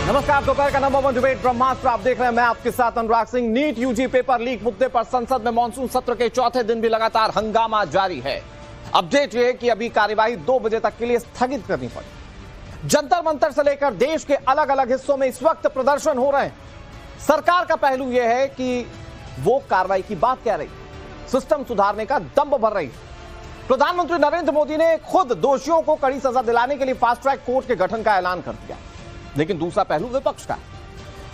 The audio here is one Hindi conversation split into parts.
नमस्कार, दोपहर का नंबर 1 डिबेट ब्रह्मास्त्र आप देख रहे हैं। मैं आपके साथ Anurag Singh. NEET UG paper leak मुद्दे पर संसद में मॉनसून सत्र के चौथे दिन भी लगातार हंगामा जारी है। अपडेट यह है कि अभी कार्यवाही 2 बजे तक के लिए स्थगित करनी पड़ी। जंतर मंतर से लेकर देश के अलग अलग हिस्सों में इस वक्त प्रदर्शन हो रहे हैं। सरकार का पहलू यह है कि वो कार्रवाई की बात कह रही, सिस्टम सुधारने का दम भर रही। प्रधानमंत्री नरेंद्र मोदी ने खुद दोषियों को कड़ी सजा दिलाने के लिए फास्ट ट्रैक कोर्ट के गठन का ऐलान कर दिया। लेकिन दूसरा पहलू विपक्ष का।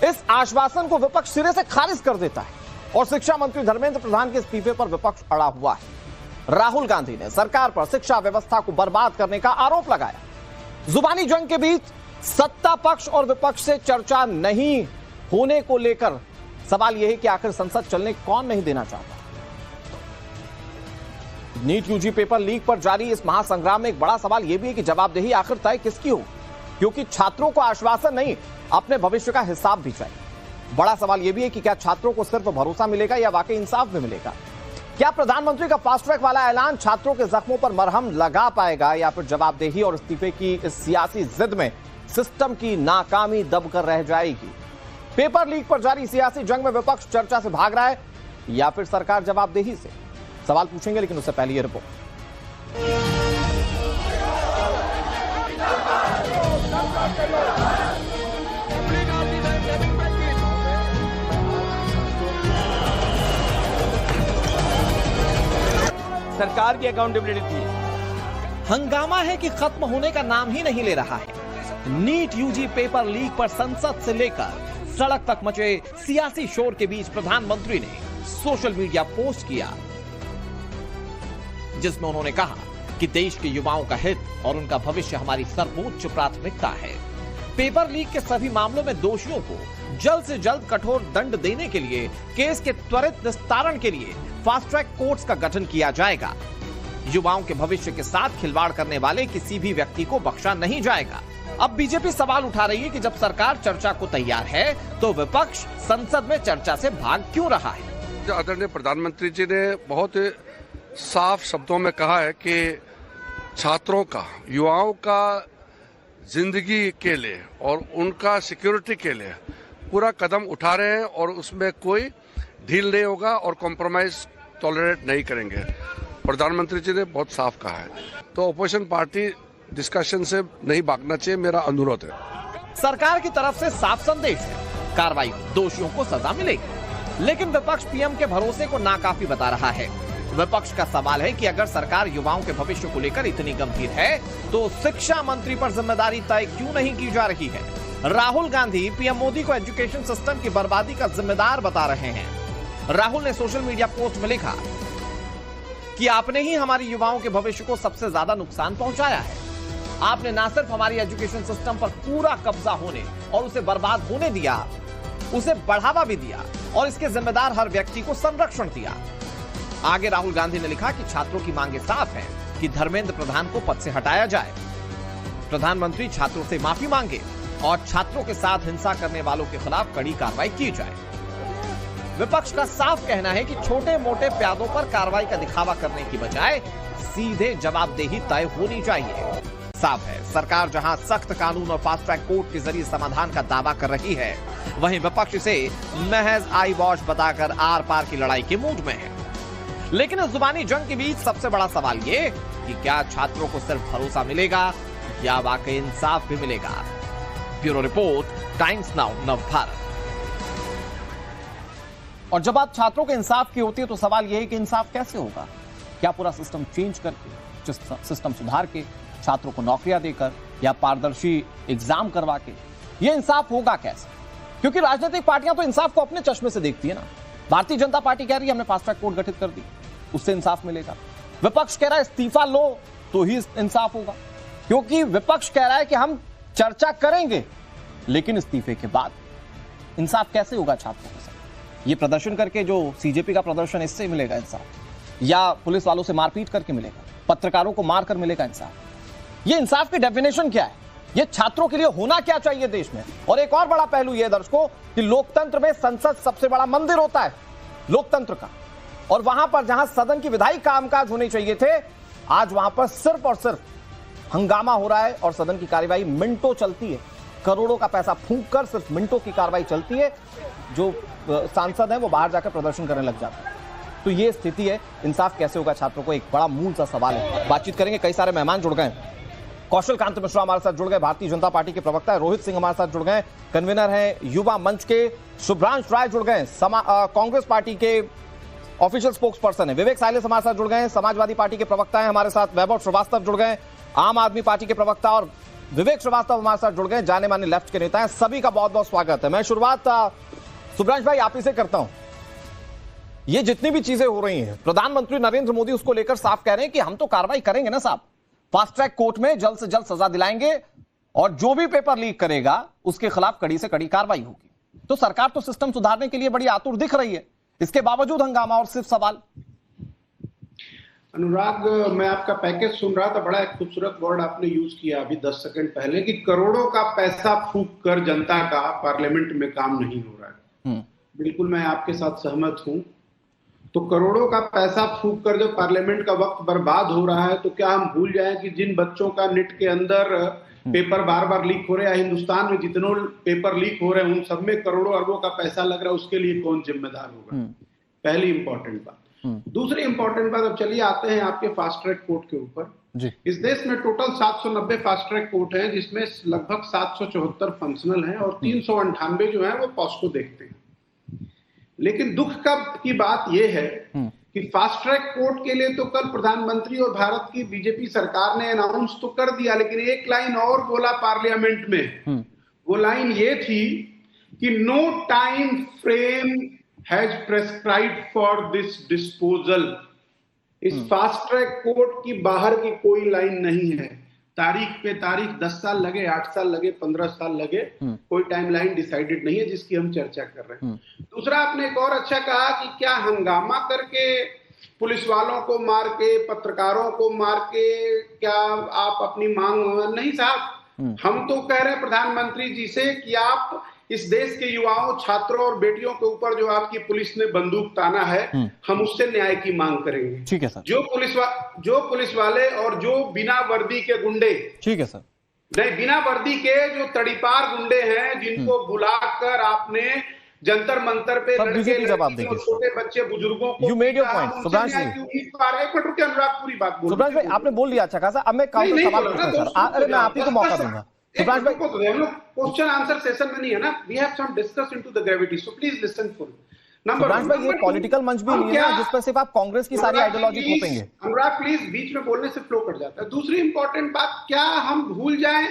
इस आश्वासन को विपक्ष सिरे से खारिज कर देता है और शिक्षा मंत्री धर्मेंद्र प्रधान के इस्तीफे पर विपक्ष अड़ा हुआ है। राहुल गांधी ने सरकार पर शिक्षा व्यवस्था को बर्बाद करने का आरोप लगाया। जुबानी जंग के बीच सत्ता पक्ष और विपक्ष से चर्चा नहीं होने को लेकर सवाल यह है कि आखिर संसद चलने कौन नहीं देना चाहता। नीट यूजी पेपर लीक पर जारी इस महासंग्राम में एक बड़ा सवाल यह भी है कि जवाबदेही आखिर तय किसकी हो, क्योंकि छात्रों को आश्वासन नहीं, अपने भविष्य का हिसाब भी चाहिए। बड़ा सवाल यह भी है कि क्या छात्रों को सिर्फ भरोसा मिलेगा या वाकई इंसाफ भी मिलेगा। क्या प्रधानमंत्री का फास्ट ट्रैक वाला ऐलान छात्रों के जख्मों पर मरहम लगा पाएगा या फिर जवाबदेही और इस्तीफे की इस सियासी जिद में सिस्टम की नाकामी दबकर रह जाएगी। पेपर लीक पर जारी सियासी जंग में विपक्ष चर्चा से भाग रहा है या फिर सरकार जवाबदेही से, सवाल पूछेंगे। लेकिन उससे पहले ये रिपोर्ट। सरकार की अकाउंटेबिलिटी थी। हंगामा है कि खत्म होने का नाम ही नहीं ले रहा है। नीट यूजी पेपर लीक पर संसद से लेकर सड़क तक मचे सियासी शोर के बीच प्रधानमंत्री ने सोशल मीडिया पोस्ट किया, जिसमें उन्होंने कहा कि देश के युवाओं का हित और उनका भविष्य हमारी सर्वोच्च प्राथमिकता है। पेपर लीक के सभी मामलों में दोषियों को जल्द से जल्द कठोर दंड देने के लिए केस के त्वरित निस्तारण के लिए फास्ट ट्रैक कोर्ट्स का गठन किया जाएगा। युवाओं के भविष्य के साथ खिलवाड़ करने वाले किसी भी व्यक्ति को बख्शा नहीं जाएगा। अब बीजेपी सवाल उठा रही है कि जब सरकार चर्चा को तैयार है तो विपक्ष संसद में चर्चा से भाग क्यों रहा है। आदरणीय प्रधानमंत्री जी ने बहुत साफ शब्दों में कहा है कि छात्रों का, युवाओं का जिंदगी के लिए और उनका सिक्योरिटी के लिए पूरा कदम उठा रहे हैं और उसमें कोई ढील नहीं होगा और कॉम्प्रोमाइज टॉलरेट नहीं करेंगे। प्रधानमंत्री जी ने बहुत साफ कहा है, तो अपोजिशन पार्टी डिस्कशन से नहीं भागना चाहिए, मेरा अनुरोध है। सरकार की तरफ से साफ संदेश है, कार्रवाई हो, दोषियों को सजा मिलेगी। लेकिन विपक्ष पीएम के भरोसे को नाकाफी बता रहा है। विपक्ष का सवाल है कि अगर सरकार युवाओं के भविष्य को लेकर इतनी गंभीर है तो शिक्षा मंत्री पर जिम्मेदारी तय क्यों नहीं की जा रही है। राहुल गांधी पीएम मोदी को एजुकेशन सिस्टम की बर्बादी का जिम्मेदार बता रहे हैं। राहुल ने सोशल मीडिया पोस्ट में लिखा कि आपने ही हमारी युवाओं के भविष्य को सबसे ज्यादा नुकसान पहुंचाया है। आपने ना सिर्फ हमारी एजुकेशन सिस्टम पर पूरा कब्जा होने और उसे बर्बाद होने दिया, उसे बढ़ावा भी दिया और इसके जिम्मेदार हर व्यक्ति को संरक्षण दिया। आगे राहुल गांधी ने लिखा कि छात्रों की मांगे साफ है कि धर्मेंद्र प्रधान को पद से हटाया जाए, प्रधानमंत्री छात्रों से माफी मांगे और छात्रों के साथ हिंसा करने वालों के खिलाफ कड़ी कार्रवाई की जाए। विपक्ष का साफ कहना है कि छोटे मोटे प्यादों पर कार्रवाई का दिखावा करने की बजाय सीधे जवाबदेही तय होनी चाहिए। साफ है, सरकार जहां सख्त कानून और फास्ट ट्रैक कोर्ट के जरिए समाधान का दावा कर रही है, वहीं विपक्ष इसे महज आई वॉश बताकर आर पार की लड़ाई के मूड में है। लेकिन इस जुबानी जंग के बीच सबसे बड़ा सवाल ये कि क्या छात्रों को सिर्फ भरोसा मिलेगा या वाकई इंसाफ भी मिलेगा। Bureau report, times now Navbharat. और जब बात छात्रों के इंसाफ की होती है तो सवाल यह है कि इंसाफ कैसे होगा। क्या पूरा सिस्टम चेंज करके, सिस्टम सुधार के, छात्रों को नौकरियां देकर या पारदर्शी एग्जाम करवा के, यह इंसाफ होगा कैसे। क्योंकि राजनीतिक पार्टियां तो इंसाफ को अपने चश्मे से देखती है ना। भारतीय जनता पार्टी कह रही है हमने फास्ट ट्रैक कोर्ट गठित कर दी, उससे इंसाफ मिलेगा। विपक्ष कह रहा है इस्तीफा लो तो ही इंसाफ होगा, क्योंकि विपक्ष कह रहा है कि हम चर्चा करेंगे लेकिन इस्तीफे के बाद इंसाफ कैसे होगा छात्रों के साथ। ये प्रदर्शन करके जो सीजेपी का प्रदर्शन, इससे मिलेगा इंसाफ, या पुलिस वालों से मारपीट करके मिलेगा, पत्रकारों को मारकर मिलेगा इंसाफ। ये इंसाफ की डेफिनेशन क्या है, ये छात्रों के लिए होना क्या चाहिए देश में। और एक और बड़ा पहलू यह दर्शकों कि लोकतंत्र में संसद सबसे बड़ा मंदिर होता है लोकतंत्र का, और वहां पर जहां सदन की विधायी कामकाज होने चाहिए थे, आज वहां पर सिर्फ और सिर्फ हंगामा हो रहा है और सदन की कार्यवाही मिनटों चलती है। करोड़ों का पैसा फूंक कर सिर्फ मिनटों की कार्रवाई चलती है, जो सांसद हैं वो बाहर जाकर प्रदर्शन करने लग जाते हैं। तो ये स्थिति है, इंसाफ कैसे होगा छात्रों को, एक बड़ा मूल सा सवाल है। बातचीत करेंगे, कई सारे मेहमान जुड़ गए। कौशल कांत मिश्रा हमारे साथ जुड़ गए, भारतीय जनता पार्टी के प्रवक्ता है। रोहित सिंह हमारे साथ जुड़ गए, कन्वीनर हैं युवा मंच के। शुभ्रांश राय जुड़ गए, कांग्रेस पार्टी के ऑफिशियल स्पोक्स पर्सन है। विवेक साइलेस हमारे साथ जुड़ गए, समाजवादी पार्टी के प्रवक्ता हैं हमारे साथ। वैभव श्रीवास्तव जुड़ गए, आम आदमी पार्टी के प्रवक्ता, और विवेक श्रीवास्तव हमारे साथ जुड़ गए, जाने माने लेफ्ट के नेता हैं। सभी का बहुत बहुत स्वागत है। मैं शुरुआत शुभ्रांश भाई आप ही से करता हूं। ये जितनी भी चीजें हो रही हैं, प्रधानमंत्री नरेंद्र मोदी उसको लेकर साफ कह रहे हैं कि हम तो कार्रवाई करेंगे ना साहब, फास्ट ट्रैक कोर्ट में जल्द से जल्द सजा दिलाएंगे और जो भी पेपर लीक करेगा उसके खिलाफ कड़ी से कड़ी कार्रवाई होगी। तो सरकार तो सिस्टम सुधारने के लिए बड़ी आतुर दिख रही है, इसके बावजूद हंगामा और सिर्फ सवाल। अनुराग, मैं आपका पैकेज सुन रहा था, बड़ा एक खूबसूरत वर्ड आपने यूज किया अभी 10 सेकंड पहले कि करोड़ों का पैसा फूंक कर जनता का पार्लियामेंट में काम नहीं हो रहा है। बिल्कुल मैं आपके साथ सहमत हूं। तो करोड़ों का पैसा फूंक कर जब पार्लियामेंट का वक्त बर्बाद हो रहा है, तो क्या हम भूल जाएं कि जिन बच्चों का नेट के अंदर पेपर बार बार लीक हो रहे हैं, हिंदुस्तान में जितने पेपर लीक हो रहे हैं उन सब में करोड़ों अरबों का पैसा लग रहा है, उसके लिए कौन जिम्मेदार होगा? पहली इंपॉर्टेंट बात। दूसरी इंपॉर्टेंट बात, अब चलिए आते हैं आपके फास्ट ट्रैक कोर्ट के ऊपर। इस देश में टोटल 790 फास्ट ट्रैक कोर्ट हैं, जिसमें लगभग 774 फंक्शनल हैं और 398 जो है वो पॉस्को देखते हैं। लेकिन दुख की बात यह है कि फास्ट ट्रैक कोर्ट के लिए तो कल प्रधानमंत्री और भारत की बीजेपी सरकार ने अनाउंस तो कर दिया, लेकिन एक लाइन और बोला पार्लियामेंट में। वो लाइन ये थी कि no time frame has prescribed for this disposal. इस फास्ट ट्रैक कोर्ट की बाहर की कोई लाइन नहीं है, तारीख पे तारीख 10 साल लगे, 8 साल लगे, 15 साल लगे, कोई टाइमलाइन डिसाइडेड नहीं है जिसकी हम चर्चा कर रहे हैं। दूसरा, आपने एक और अच्छा कहा कि क्या हंगामा करके, पुलिस वालों को मार के, पत्रकारों को मार के क्या आप अपनी मांग? नहीं साहब, हम तो कह रहे हैं प्रधानमंत्री जी से कि आप इस देश के युवाओं, छात्रों और बेटियों के ऊपर जो आपकी पुलिस ने बंदूक ताना है, हम उससे न्याय की मांग करेंगे। ठीक है सर। जो पुलिस वाले और जो बिना वर्दी के गुंडे, ठीक है सर, नहीं बिना वर्दी के जो तड़ीपार गुंडे हैं, जिनको बुलाकर आपने जंतर मंतर पे लड़के जवाब देंगे, छोटे बच्चे बुजुर्गों को, you made your point Subhash ji. Anurag पूरी बात बोल, सुभाष भाई आपने बोल लिया अच्छा खासा। अब मैं काउंटर सवाल पूछूं सर, अरे मैं आप ही को मौका दूंगा। सुभाष भाई, हम लोग क्वेश्चन आंसर सेशन में नहीं है ना, we have some discuss into the gravity, so please listen full. Subhash भाई, ये पॉलिटिकल मंच भी नहीं है ना जिस पर सिर्फ आप कांग्रेस की सारी आइडियोलॉजी थोपेंगे। अनुराग प्लीज, बीच में बोलने से फ्लो कट जाता है। दूसरी इंपॉर्टेंट बात, क्या हम भूल जाएं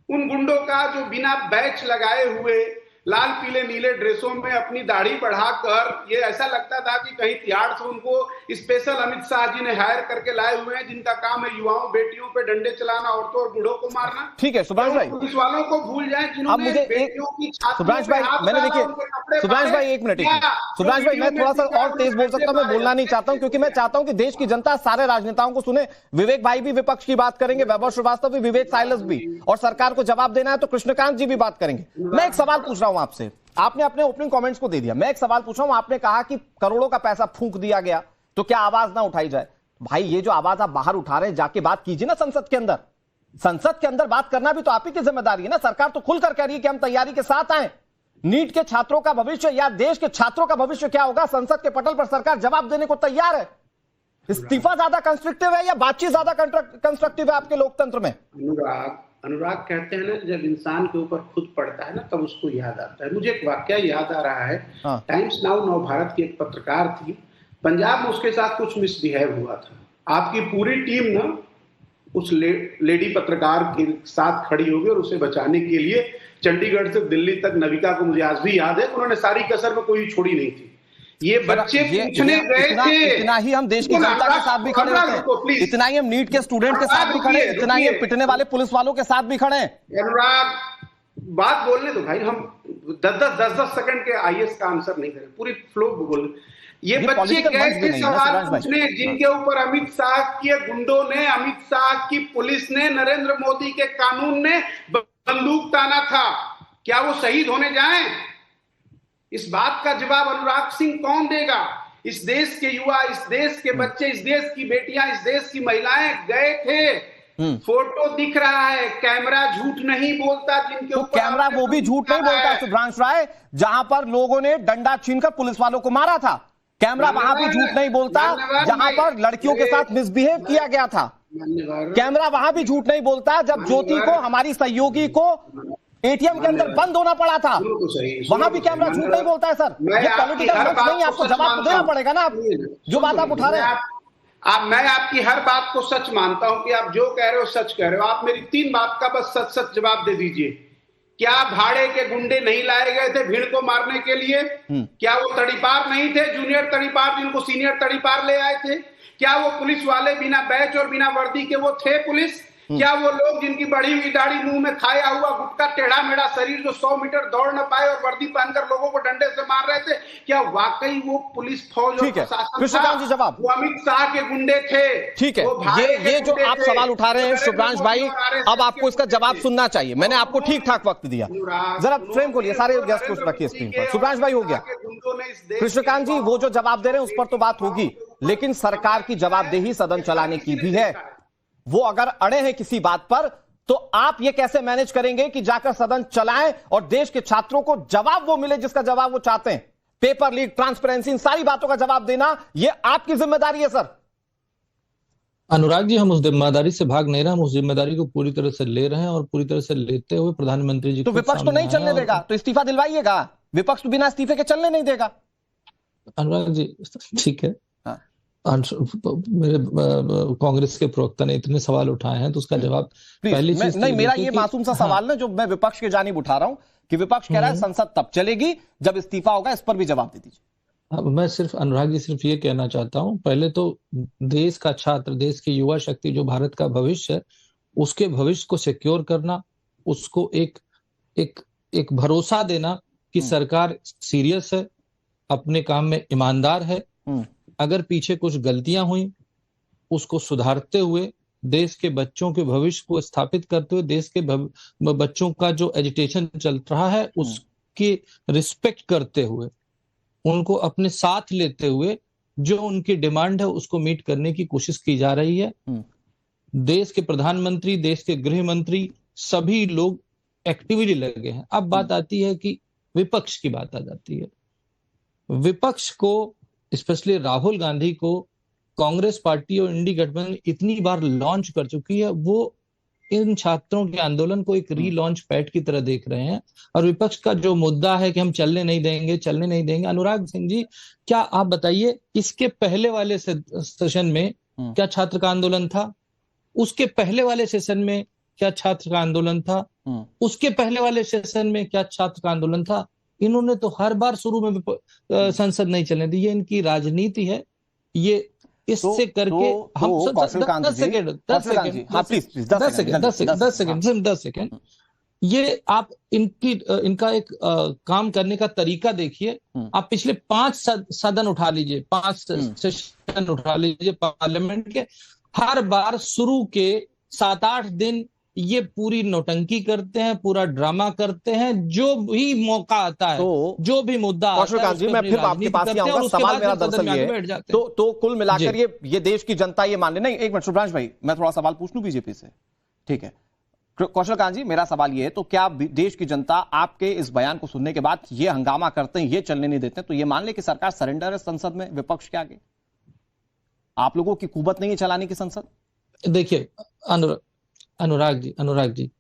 उन गुंडों का जो बिना बैच लगाए हुए लाल पीले नीले ड्रेसों में अपनी दाढ़ी बढ़ाकर, ये ऐसा लगता था कि कहीं तिहाड़ से उनको स्पेशल अमित शाह जी ने हायर करके लाए हुए हैं, जिनका काम है युवाओं बेटियों पे डंडे चलाना, औरतों और बूढ़ों को मारना। ठीक है सुभाष भाई, पुलिस वालों को भूल जाए जिन्होंने बेटियों की छातियों पे हाथ लगाया। मैंने देखिए सुभाष भाई, एक मिनट, सुभाष भाई मैं थोड़ा सा और तेज बोल सकता हूं, मैं बोलना नहीं चाहता हूं क्योंकि मैं चाहता हूं कि देश की जनता सारे राजनेताओं को सुने। विवेक भाई भी विपक्ष की बात करेंगे, वैभव श्रीवास्तव भी, विवेक साइलेस भी, और सरकार को जवाब देना है तो कृष्णकांत जी भी बात करेंगे। मैं एक सवाल पूछ रहा हूं आपसे, आपने अपने ओपनिंग कमेंट्स को दे दिया, मैं एक सवाल पूछ रहा हूं। आपने कहा कि करोड़ों का पैसा फूंक दिया गया, तो क्या आवाज ना उठाई जाए? भाई ये जो आवाज आप बाहर उठा रहे हैं, जाके बात कीजिए ना संसद के अंदर। संसद के अंदर बात करना भी तो आप ही की जिम्मेदारी है ना। सरकार तो खुलकर कह रही है कि हम तैयारी के साथ आए। नीट के छात्रों का भविष्य या देश के छात्रों का भविष्य क्या होगा, संसद के पटल पर सरकार जवाब देने को तैयार है। इस्तीफा ज्यादा कंस्ट्रक्टिव है या बातचीत ज्यादा कंस्ट्रक्टिव है आपके लोकतंत्र में? अनुराग कहते हैं ना, जब इंसान के ऊपर खुद पड़ता है ना तब उसको याद आता है। मुझे एक वाकया याद आ रहा है। टाइम्स नाउ नव भारत की एक पत्रकार थी, पंजाब में उसके साथ कुछ मिसबिहेव हुआ था। आपकी पूरी टीम ना उस लेडी पत्रकार के साथ खड़ी होगी और उसे बचाने के लिए चंडीगढ़ से दिल्ली तक, नविका को मुझे आज भी याद है, उन्होंने सारी कसर में कोई छोड़ी नहीं थी। ये बच्चे पूछने गए थे, इतना ही हम देश की जनता के साथ भी खड़े होते हैं, इतना ही हम नीट के स्टूडेंट के साथ भी खड़े, इतना ही हम पिटने वाले पुलिस वालों के साथ भी खड़े हैं। अनुराग बात बोलने दो भाई, हम 10-10 सेकंड के आईएएस का आंसर नहीं करें, पूरी फ्लो बोल। ये बच्चे गए थे सवाल पूछने, जिनके ऊपर अमित शाह के गुंडों ने, अमित शाह की पुलिस ने, नरेंद्र मोदी के कानून ने बंदूक ताना था। क्या वो शहीद होने जाएं? इस बात का जवाब अनुराग सिंह कौन देगा? इस देश के युवा, इस देश के बच्चे, इस देश की बेटियां, इस देश की महिलाएं गए थे फोटो दिख रहा है, कैमरा झूठ नहीं बोलता। जिनके तो कैमरा वो भी झूठ नहीं बोलता शुभ्रांश राय, जहां पर लोगों ने डंडा छीनकर पुलिस वालों को मारा था। कैमरा वहां भी झूठ नहीं बोलता जहां पर लड़कियों के साथ मिसबिहेव किया गया था। कैमरा वहां भी झूठ नहीं बोलता जब ज्योति को, हमारी सहयोगी को एटीएम के अंदर बंद होना पड़ा था, वहां भी कैमरा झूठ नहीं बोलता है सर। ये पॉलिटिकल मंच नहीं, आपको जवाब तो देना पड़ेगा ना, आप जो बात आप उठा रहे हैं। मैं आपकी हर बात को सच मानता हूं कि आप जो कह रहे हो सच कह रहे हो। आप मेरी 3 बात का बस सच सच जवाब दे दीजिए। क्या भाड़े के गुंडे नहीं लाए गए थे भीड़ को मारने के लिए? क्या वो तड़ीपार नहीं थे, जूनियर तड़ीपार जिनको सीनियर तड़ीपार ले आए थे? क्या वो पुलिस वाले बिना बैच और बिना वर्दी के वो थे पुलिस? क्या वो लोग जिनकी बढ़ी हुई दाढ़ी, मुंह में खाया हुआ गुटका, टेढ़ा मेढ़ा शरीर, जो 100 मीटर दौड़ न पाए और वर्दी पहनकर लोगों को डंडे से मार रहे थे, क्या वाकई वो पुलिस फौज और प्रशासन था? जवाब, वो अमित शाह के गुंडे थे। ठीक है, ये जो आप सवाल उठा रहे हैं शुभ्रांश भाई, अब आपको इसका जवाब सुनना चाहिए। मैंने आपको ठीक ठाक वक्त दिया, जरा फ्रेम खोलिए, सारे गेस्ट को रखिए स्क्रीन पर। शुभ्रांश भाई हो गया, कृष्णकांत जी वो जो जवाब दे रहे हैं उस पर तो बात होगी, लेकिन सरकार की जवाबदेही सदन चलाने की भी है। वो अगर अड़े हैं किसी बात पर तो आप ये कैसे मैनेज करेंगे कि जाकर सदन चलाएं और देश के छात्रों को जवाब वो मिले जिसका जवाब वो चाहते हैं? पेपर लीक, ट्रांसपेरेंसी, इन सारी बातों का जवाब देना ये आपकी जिम्मेदारी है सर। अनुराग जी, हम उस जिम्मेदारी से भाग नहीं रहे, हम उस जिम्मेदारी को पूरी तरह से ले रहे हैं और पूरी तरह से लेते हुए प्रधानमंत्री जी तो विपक्ष तो नहीं चलने देगा, तो इस्तीफा दिलवाइएगा। विपक्ष तो बिना इस्तीफे के चलने नहीं देगा। अनुराग जी ठीक है, मेरे कांग्रेस के प्रवक्ता ने इतने सवाल उठाए हैं तो उसका जवाब पहली चीज नहीं, मेरा ये मासूम सा सवाल ना जो मैं विपक्ष के जानिब उठा रहा हूं कि विपक्ष कह रहा है संसद तब चलेगी जब इस्तीफा होगा, इस पर भी जवाब दे दीजिए। मैं सिर्फ अनुराग जी सिर्फ ये कहना चाहता हूं, पहले तो देश का छात्र, देश की युवा शक्ति जो भारत का भविष्य है, उसके भविष्य को सिक्योर करना, उसको एक भरोसा देना कि सरकार सीरियस है, अपने काम में ईमानदार है, अगर पीछे कुछ गलतियां हुई उसको सुधारते हुए, देश के बच्चों के भविष्य को स्थापित करते हुए, देश के बच्चों का जो एजुटेशन चल रहा है उसकी रिस्पेक्ट करते हुए, उनको अपने साथ लेते हुए जो उनकी डिमांड है उसको मीट करने की कोशिश की जा रही है। देश के प्रधानमंत्री, देश के गृह मंत्री, सभी लोग एक्टिवली लगे हैं। अब बात आती है कि विपक्ष की बात आ जाती है। विपक्ष को, स्पेशली राहुल गांधी को, कांग्रेस पार्टी और इंडी गठबंधन इतनी बार लॉन्च कर चुकी है, वो इन छात्रों के आंदोलन को एक रीलॉन्च पैड की तरह देख रहे हैं। और विपक्ष का जो मुद्दा है कि हम चलने नहीं देंगे, अनुराग सिंह जी क्या आप बताइए, इसके पहले वाले सेशन में क्या छात्र का आंदोलन था? उसके पहले वाले सेशन में क्या छात्र का आंदोलन था? उसके पहले वाले सेशन में क्या छात्र का आंदोलन था? इन्होंने तो हर बार शुरू में संसद नहीं चलने दी। ये इनकी राजनीति है। ये इससे करके हम 10 सेकेंड ये आप इनका एक काम करने का तरीका देखिए। आप पिछले 5 सदन उठा लीजिए, 5 सेशन उठा लीजिए पार्लियामेंट के, हर बार शुरू के 7-8 दिन ये पूरी नौटंकी करते हैं, पूरा ड्रामा करते हैं। जो भी मौका आता है, जो भी मुद्दा आता है, जी मैं फिर आपके पास ही आऊंगा। सवाल मेरा दरअसल ये तो कुल मिलाकर ये देश की जनता ये मान ले, नहीं एक मिनट शुभ्रांश भाई, मैं थोड़ा सवाल पूछ लूं बीजेपी से, ठीक है? कौशलकांत जी मेरा सवाल ये है, तो क्या देश की जनता आपके इस बयान को सुनने के बाद ये हंगामा करते हैं, ये चलने नहीं देते, तो ये मान ले कि सरकार सरेंडर है संसद में विपक्ष के आगे? आप लोगों की कुवत नहीं है चलाने की संसद? देखिए अनुराग जी,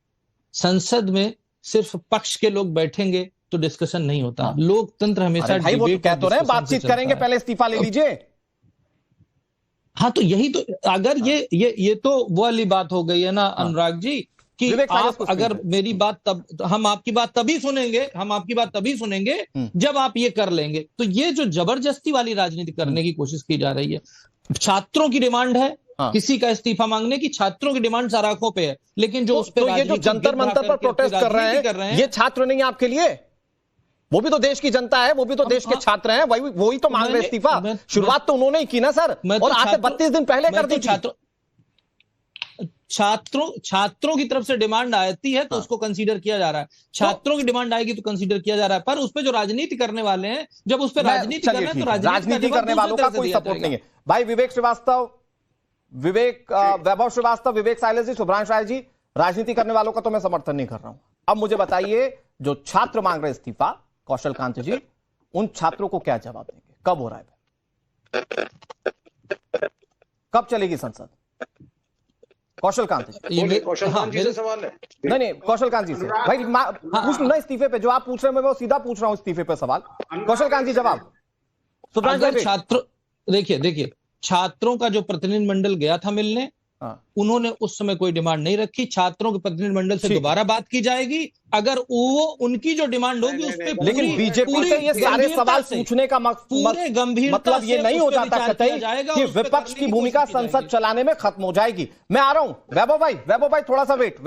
संसद में सिर्फ पक्ष के लोग बैठेंगे तो डिस्कशन नहीं होता। लोकतंत्र हमेशा भाई वो कह तो रहे हैं बातचीत करेंगे, पहले इस्तीफा ले लीजिए। हाँ तो यही तो, अगर ये तो वो वाली बात हो गई है ना अनुराग जी कि आप अगर मेरी बात तब, हम आपकी बात तभी सुनेंगे जब आप ये कर लेंगे। तो ये जो जबरदस्ती वाली राजनीति करने की कोशिश की जा रही है, छात्रों की डिमांड है किसी का इस्तीफा मांगने की, छात्रों की डिमांड सराखों पे है, लेकिन जो उस पे ये जो जंतर मंतर पर प्रोटेस्ट कर रहे हैं ये छात्र नहीं है आपके लिए? वो भी तो देश की जनता है, वो भी तो देश के छात्र हैं, वही तो मांग रहे इस्तीफा। शुरुआत तो उन्होंने ही की ना सर, और आज से 32 दिन पहले कर दी। छात्रों की तरफ से डिमांड आती है तो उसको कंसीडर किया जा रहा है, छात्रों की डिमांड आएगी तो कंसीडर किया जा रहा है। पर उस पे जो राजनीति करने वाले हैं, जब उस पे राजनीति कर रहे हैं तो राजनीति करने वालों का कोई सपोर्ट नहीं है। भाई विवेक श्रीवास्तव, विवेक वैभव श्रीवास्तव, विवेक साइलेज जी, शुभ्रांश राय जी, राजनीति करने वालों का तो मैं समर्थन नहीं कर रहा हूं। अब मुझे बताइए, जो छात्र मांग रहे इस्तीफा, कौशल कांत जी, उन छात्रों को क्या जवाब देंगे? कब हो रहा है, कब चलेगी संसद? कौशल कांत जी, कौशल कांत जी से सवाल है। नहीं, कौशल कांत जी से भाई पूछ ना इस्तीफे पे, जो आप पूछ रहे हैं मैं वो सीधा पूछ रहा हूं इस्तीफे पे सवाल। कौशल कांत जी जवाब। अगर छात्र देखिए छात्रों का जो प्रतिनिधिमंडल गया था मिलने, उन्होंने उस समय कोई डिमांड नहीं रखी। छात्रों के प्रतिनिधिमंडल से दोबारा बात की जाएगी, अगर वो उनकी जो डिमांड होगी उस पे। लेकिन बीजेपी से ये सारे सवाल पूछने का मतलब ये नहीं हो जाता कतई कि विपक्ष की भूमिका संसद चलाने में खत्म हो जाएगी। मैं आ रहा हूं वैभव भाई थोड़ा सा वेट।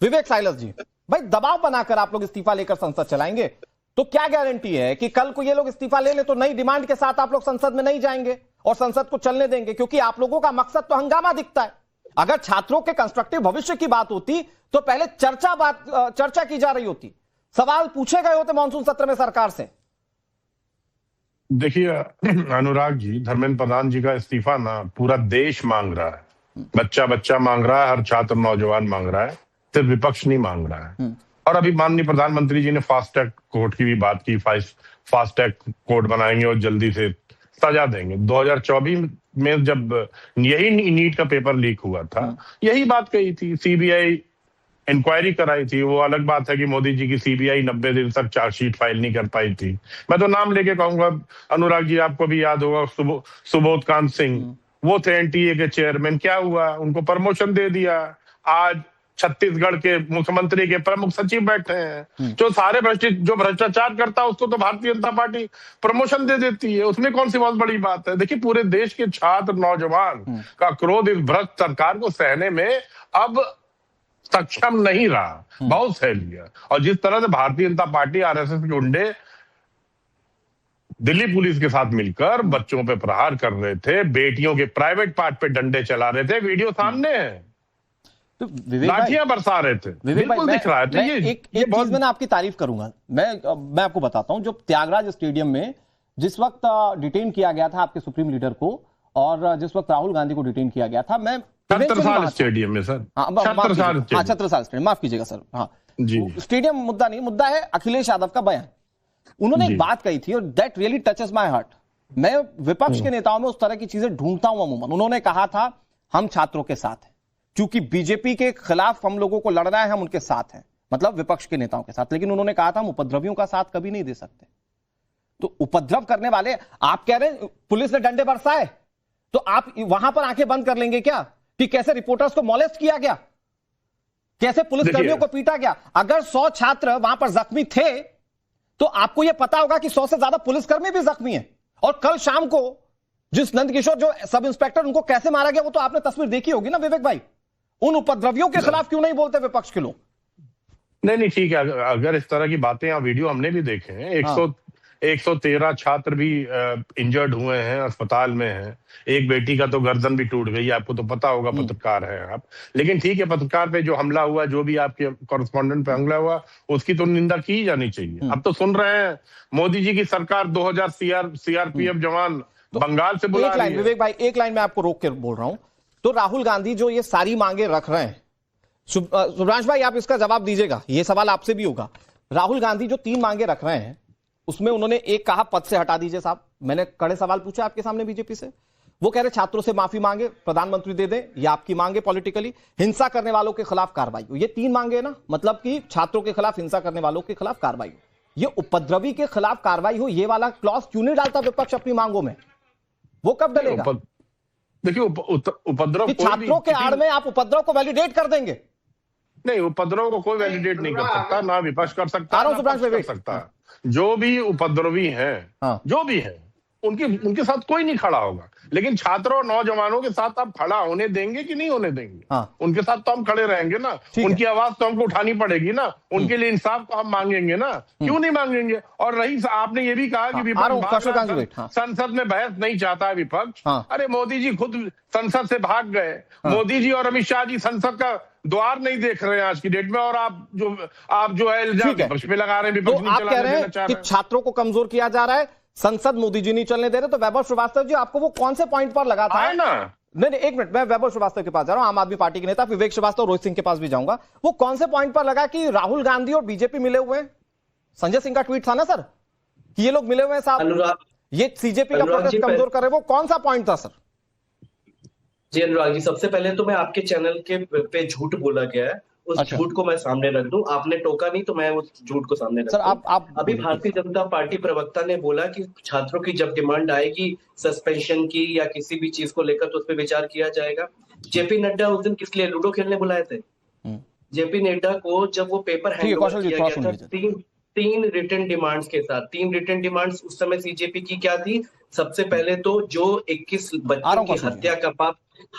विवेक साइलेज जी, भाई दबाव बनाकर आप लोग इस्तीफा लेकर संसद चलाएंगे, तो क्या गारंटी है कि कल को ये लोग इस्तीफा ले ले तो नई डिमांड के साथ आप लोग संसद में नहीं जाएंगे और संसद को चलने देंगे? क्योंकि आप लोगों का मकसद तो हंगामा दिखता है। अगर छात्रों के कंस्ट्रक्टिव भविष्य की बात होती तो पहले चर्चा की जा रही होती, सवाल पूछे गए होते मॉनसून सत्र में सरकार से। देखिए अनुराग जी, धर्मेंद्र प्रधान जी का इस्तीफा ना पूरा देश मांग रहा है, बच्चा मांग रहा है, हर छात्र नौजवान मांग रहा है, सिर्फ विपक्ष नहीं मांग रहा है। और अभी माननीय प्रधानमंत्री जी ने फास्ट ट्रैक कोर्ट की भी बात की, फास्ट ट्रैक कोर्ट बनाएंगे और जल्दी से सजा देंगे। 2024 में जब यही नीट का पेपर लीक हुआ था, यही बात कही थी, सीबीआई इंक्वायरी कराई थी। वो अलग बात है कि मोदी जी की सीबीआई 90 दिन तक चार्जशीट फाइल नहीं कर पाई थी। मैं तो नाम लेके कहूंगा, अनुराग जी आपको भी याद होगा, सुबोध कांत सिंह, वो थे एनटीए के चेयरमैन। क्या हुआ, उनको प्रमोशन दे दिया। आज छत्तीसगढ़ के मुख्यमंत्री के प्रमुख सचिव बैठे हैं। जो सारे भ्रष्टाचार करता है उसको तो भारतीय जनता पार्टी प्रमोशन दे देती है, उसमें कौन सी बहुत बड़ी बात है? देखिए, पूरे देश के छात्र नौजवान का क्रोध इस भ्रष्ट सरकार को सहने में अब सक्षम नहीं रहा, बहुत सह लिया। और जिस तरह से भारतीय जनता पार्टी, आरएसएस के गुंडे दिल्ली पुलिस के साथ मिलकर बच्चों पे प्रहार कर रहे थे, बेटियों के प्राइवेट पार्ट पे डंडे चला रहे थे, वीडियो सामने है, तो लाठियां बरसा रहे थे, बिल्कुल दिख रहा है। तो एक चीज में ना आपकी तारीफ करूंगा। मैं आपको बताता हूं, जो त्यागराज स्टेडियम में जिस वक्त डिटेन किया गया था आपके सुप्रीम लीडर को, और जिस वक्त राहुल गांधी को डिटेन किया गया था, मैं छत्रसाल स्टेडियम में सर, छत्रसाल स्टेडियम, माफ कीजिएगा सर, हाँ जी, स्टेडियम मुद्दा नहीं, मुद्दा है अखिलेश यादव का बयान। उन्होंने एक बात कही थी और that really touches my heart. मैं विपक्ष के नेताओं में उस तरह की चीजें ढूंढता हूं अमूमन। उन्होंने कहा था हम छात्रों के साथ हैं, क्योंकि बीजेपी के खिलाफ हम लोगों को लड़ना है, हम उनके साथ हैं, मतलब विपक्ष के नेताओं के साथ। लेकिन उन्होंने कहा था हम उपद्रवियों का साथ कभी नहीं दे सकते। तो उपद्रव करने वाले, आप कह रहे हैं पुलिस ने डंडे बरसाए, तो आप वहां पर आंखें बंद कर लेंगे क्या कि कैसे रिपोर्टर्स को मॉलेस्ट किया गया, कैसे पुलिसकर्मियों को पीटा गया? अगर 100 छात्र वहां पर जख्मी थे तो आपको यह पता होगा कि 100 से ज्यादा पुलिसकर्मी भी जख्मी है। और कल शाम को जिस नंदकिशोर जो सब इंस्पेक्टर, उनको कैसे मारा गया वो तो आपने तस्वीर देखी होगी ना विवेक भाई। उन उपद्रवियों के खिलाफ क्यों नहीं बोलते विपक्ष के लोग? नहीं ठीक है, अगर इस तरह की बातें या वीडियो हमने भी देखे हैं, 113 छात्र भी इंजर्ड हुए हैं, अस्पताल में हैं। एक बेटी का तो गर्दन भी टूट गई, आपको तो पता होगा, पत्रकार हैं आप। लेकिन ठीक है, पत्रकार पे जो हमला हुआ, जो भी आपके कॉरेस्पॉन्डेंट पे हमला हुआ, उसकी तो निंदा की जानी चाहिए। अब तो सुन रहे हैं मोदी जी की सरकार 2000 सीआरपीएफ जवान बंगाल से बुला रही है। विवेक भाई एक लाइन में आपको रोक कर बोल रहा हूं, तो राहुल गांधी जो ये सारी मांगे रख रहे हैं, सुभ्रांश भाई आप इसका जवाब दीजिएगा, ये सवाल आपसे भी होगा। राहुल गांधी जो 3 मांगे रख रहे हैं, उसमें उन्होंने एक कहा पद से हटा दीजिए साहब। मैंने कड़े सवाल पूछे आपके सामने बीजेपी से, वो कह रहे छात्रों से माफी मांगे, प्रधानमंत्री दे दें, ये आपकी मांगे पॉलिटिकली, हिंसा करने वालों के खिलाफ कार्रवाई हो। ये 3 मांगे ना, मतलब कि छात्रों के खिलाफ, हिंसा करने वालों के खिलाफ कार्रवाई हो, ये उपद्रवी के खिलाफ कार्रवाई हो, ये वाला क्लॉज क्यों नहीं डालता विपक्ष अपनी मांगों में? वो कब डलेगा? देखिए, उपद्रव छात्रों के आड़ में आप उपद्रव को वैलिडेट कर देंगे? नहीं, उपद्रव को कोई वैलिडेट नहीं कर सकता, ना विपक्ष कर सकता, ना कर सकता। जो भी उपद्रवी हैं, जो भी है, उनके साथ कोई नहीं खड़ा होगा। लेकिन छात्रों और नौजवानों के साथ आप खड़ा होने देंगे कि नहीं होने देंगे? उनके साथ तो हम खड़े रहेंगे ना, उनकी आवाज तो हमको उठानी पड़ेगी ना, उनके लिए इंसाफ को हम मांगेंगे ना, क्यों नहीं मांगेंगे? और रही, आपने ये भी कहा कि विपक्ष संसद में बहस नहीं चाहता है विपक्ष। अरे मोदी जी खुद संसद से भाग गए, मोदी जी और अमित शाह जी संसद का द्वार नहीं देख रहे हैं आज की डेट में, और आप जो है विपक्ष पे लगा रहे हैं, विपक्ष नहीं चलाने देना चाह रहे हैं। छात्रों को कमजोर किया जा रहा है, संसद मोदी जी नहीं चलने दे रहे, तो वैभव श्रीवास्तव जी आपको वो कौन से पॉइंट पर लगा था? ना नहीं, एक मिनट, मैं वैभव श्रीवास्तव के पास जा रहा हूं, आम आदमी पार्टी के नेता विवेक श्रीवास्तव, रोहित सिंह के पास भी जाऊंगा। वो कौन से पॉइंट पर लगा कि राहुल गांधी और बीजेपी मिले हुए हैं? संजय सिंह का ट्वीट था ना सर कि ये लोग मिले हुए हैं साहब, ये सीजेपी का प्रोटेस्ट कमजोर कर रहे हैं। वो कौन सा पॉइंट था सर? जी अनुराग जी, सबसे पहले तो मैं आपके चैनल के पे झूठ बोला गया है, उस झूठ को मैं सामने रख दूं। आपने टोका नहीं तो मैं उस झूठ को सामने रख दूं। आप अभी भारतीय जनता पार्टी प्रवक्ता ने बोला कि छात्रों की जब डिमांड आएगी सस्पेंशन की या किसी भी चीज को लेकर तो उस पर विचार किया जाएगा। जेपी नड्डा उस दिन किस लिए लूडो खेलने बुलाए थे? जेपी नड्डा को जब वो पेपर हैंड ओवर किया गया था तीन रिटर्न डिमांड्स के साथ, तीन रिटर्न डिमांड्स उस समय सीजेपी की क्या थी? सबसे पहले तो जो 21 बच्चों की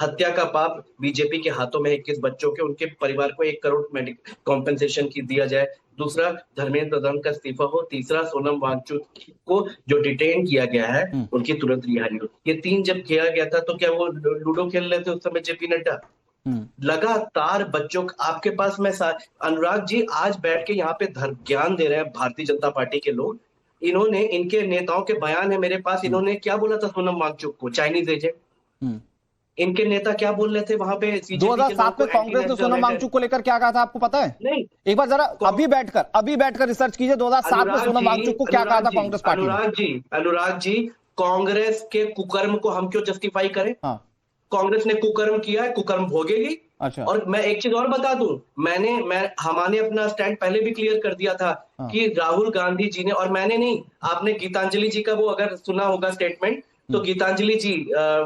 हत्या का पाप बीजेपी के हाथों में 21 बच्चों के, उनके परिवार को 1 करोड़ मेडिकल कॉम्पेंसेशन की दिया जाए। दूसरा, धर्मेंद्र प्रधान का इस्तीफा हो। तीसरा, सोनम वांगचुक को जो डिटेन किया गया है उनकी तुरंत रिहाई हो। ये 3 जब किया गया था तो क्या वो लूडो खेल रहे थे उस समय जेपी नड्डा? लगातार बच्चों आपके पास में अनुराग जी आज बैठ के यहाँ पे ज्ञान दे रहे हैं भारतीय जनता पार्टी के लोग। इन्होंने, इनके नेताओं के बयान है मेरे पास, इन्होंने क्या बोला था सोनम वांगचुक को? Chinese agent. इनके नेता क्या बोल रहे थे वहां पे? 2007 में कांग्रेस ने सोनम वांगचुक को लेकर क्या कहा था आपको पता है? नहीं, एक बार जरा अभी बैठकर रिसर्च कीजिए 2007 में सोनम वांगचुक को क्या कहा था कांग्रेस पार्टी। अनुराग जी, कांग्रेस के कुकर्म को हम क्यों जस्टिफाई करें? कांग्रेस ने कुकर्म किया है, कुकर्म भोगेगी। अच्छा। और मैं एक चीज और बता दूं, हमने अपना स्टैंड पहले भी क्लियर कर दिया था कि राहुल गांधी जी ने, और मैंने नहीं, आपने गीतांजलि जी का वो अगर सुना होगा स्टेटमेंट, तो गीतांजलि जी